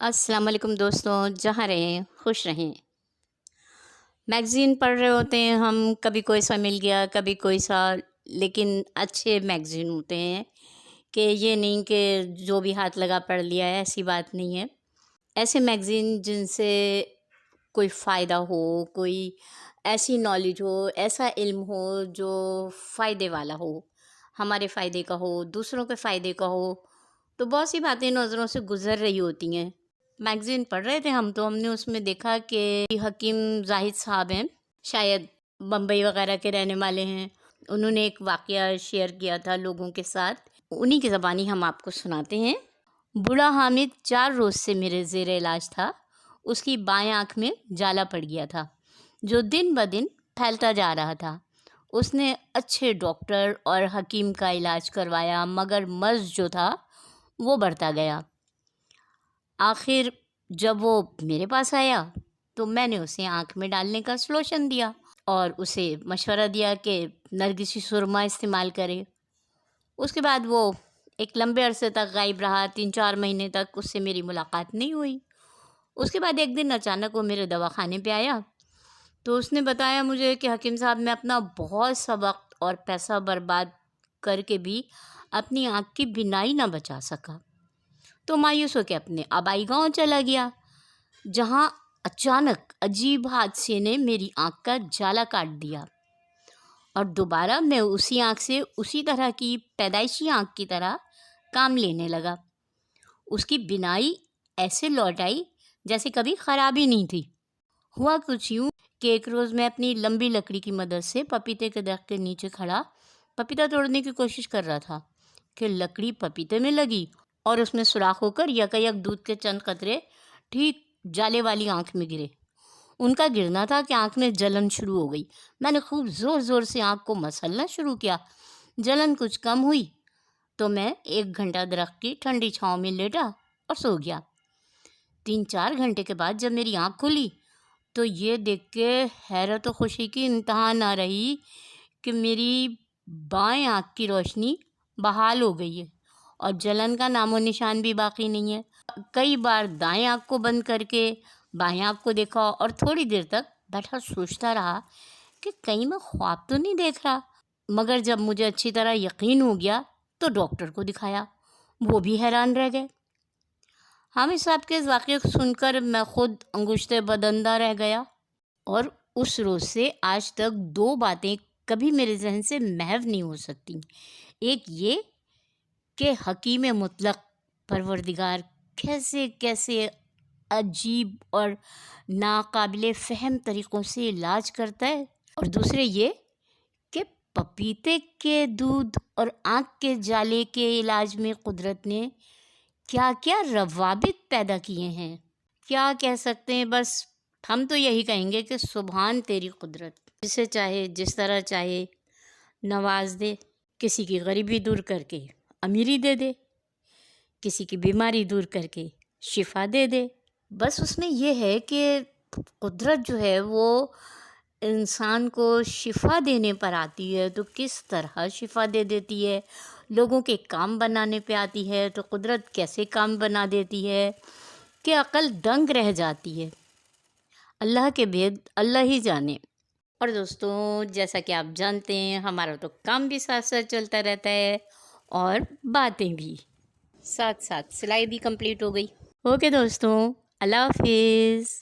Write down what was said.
السلام علیکم دوستوں، جہاں رہیں خوش رہیں۔ میگزین پڑھ رہے ہوتے ہیں ہم، کبھی کوئی سا مل گیا، کبھی کوئی سا، لیکن اچھے میگزین ہوتے ہیں کہ یہ نہیں کہ جو بھی ہاتھ لگا پڑھ لیا ہے، ایسی بات نہیں ہے۔ ایسے میگزین جن سے کوئی فائدہ ہو، کوئی ایسی نالج ہو، ایسا علم ہو جو فائدے والا ہو، ہمارے فائدے کا ہو، دوسروں کے فائدے کا ہو، تو بہت سی باتیں نظروں سے گزر رہی ہوتی ہیں۔ میگزین پڑھ رہے تھے ہم، تو ہم نے اس میں دیکھا کہ حکیم زاہد صاحب ہیں، شاید بمبئی وغیرہ کے رہنے والے ہیں۔ انہوں نے ایک واقعہ شیئر کیا تھا لوگوں کے ساتھ، انہی کی زبانی ہم آپ کو سناتے ہیں۔ بوڑھا حامد 4 روز سے میرے زیر علاج تھا۔ اس کی بائیں آنکھ میں جالا پڑ گیا تھا جو دن بدن پھیلتا جا رہا تھا۔ اس نے اچھے ڈاکٹر اور حکیم کا علاج کروایا، مگر مرض جو تھا وہ بڑھتا گیا۔ آخر جب وہ میرے پاس آیا تو میں نے اسے آنکھ میں ڈالنے کا سلوشن دیا اور اسے مشورہ دیا کہ نرگسی سرما استعمال کرے۔ اس کے بعد وہ ایک لمبے عرصے تک غائب رہا، 3-4 مہینے تک اس سے میری ملاقات نہیں ہوئی۔ اس کے بعد ایک دن اچانک وہ میرے دواخانے پہ آیا تو اس نے بتایا مجھے کہ حکیم صاحب، میں اپنا بہت سا وقت اور پیسہ برباد کر کے بھی اپنی آنکھ کی بینائی نہ بچا سکا، تو مایوس ہو کے اپنے آبائی گاؤں چلا گیا، جہاں اچانک عجیب حادثے نے میری آنکھ کا جالا کاٹ دیا اور دوبارہ میں اسی آنکھ سے اسی طرح کی پیدائشی آنکھ کی طرح کام لینے لگا۔ اس کی بینائی ایسے لوٹ آئی جیسے کبھی خراب ہی نہیں تھی۔ ہوا کچھ یوں کہ ایک روز میں اپنی لمبی لکڑی کی مدد سے پپیتے کے درخت کے نیچے کھڑا پپیتا توڑنے کی کوشش کر رہا تھا کہ لکڑی پپیتے میں لگی اور اس میں سوراخ ہو کر یکایک دودھ کے چند قطرے ٹھیک جالے والی آنکھ میں گرے۔ ان کا گرنا تھا کہ آنکھ میں جلن شروع ہو گئی۔ میں نے خوب زور زور سے آنکھ کو مسلنا شروع کیا۔ جلن کچھ کم ہوئی تو میں 1 گھنٹہ درخت کی ٹھنڈی چھاؤں میں لیٹا اور سو گیا۔ 3-4 گھنٹے کے بعد جب میری آنکھ کھلی تو یہ دیکھ کے حیرت و خوشی کی انتہا نہ رہی کہ میری بائیں آنکھ کی روشنی بحال ہو گئی ہے اور جلن کا نام و نشان بھی باقی نہیں ہے۔ کئی بار دائیں آنکھ کو بند کر کے بائیں آنکھ کو دیکھا اور تھوڑی دیر تک بیٹھا سوچتا رہا کہ کہیں میں خواب تو نہیں دیکھ رہا، مگر جب مجھے اچھی طرح یقین ہو گیا تو ڈاکٹر کو دکھایا، وہ بھی حیران رہ گئے۔ حامد صاحب کے اس واقعے کو سن کر میں خود انگشتے بدندہ رہ گیا، اور اس روز سے آج تک 2 باتیں کبھی میرے ذہن سے محو نہیں ہو سکتی۔ ایک یہ کہ حکیم مطلق پروردگار کیسے کیسے عجیب اور ناقابل فہم طریقوں سے علاج کرتا ہے، اور دوسرے یہ کہ پپیتے کے دودھ اور آنکھ کے جالے کے علاج میں قدرت نے کیا کیا روابط پیدا کیے ہیں۔ کیا کہہ سکتے ہیں، بس ہم تو یہی کہیں گے کہ سبحان تیری قدرت، جسے چاہے جس طرح چاہے نواز دے، کسی کی غریبی دور کر کے امیری دے دے، کسی کی بیماری دور کر کے شفا دے دے۔ بس اس میں یہ ہے کہ قدرت جو ہے وہ انسان کو شفا دینے پر آتی ہے تو کس طرح شفا دے دیتی ہے، لوگوں کے کام بنانے پہ آتی ہے تو قدرت کیسے کام بنا دیتی ہے کہ عقل دنگ رہ جاتی ہے۔ اللہ کے بھید اللہ ہی جانے۔ اور دوستوں، جیسا کہ آپ جانتے ہیں، ہمارا تو کام بھی ساتھ ساتھ چلتا رہتا ہے اور باتیں بھی ساتھ ساتھ، سلائی بھی کمپلیٹ ہو گئی۔ اوکے دوستوں، اللہ حافظ۔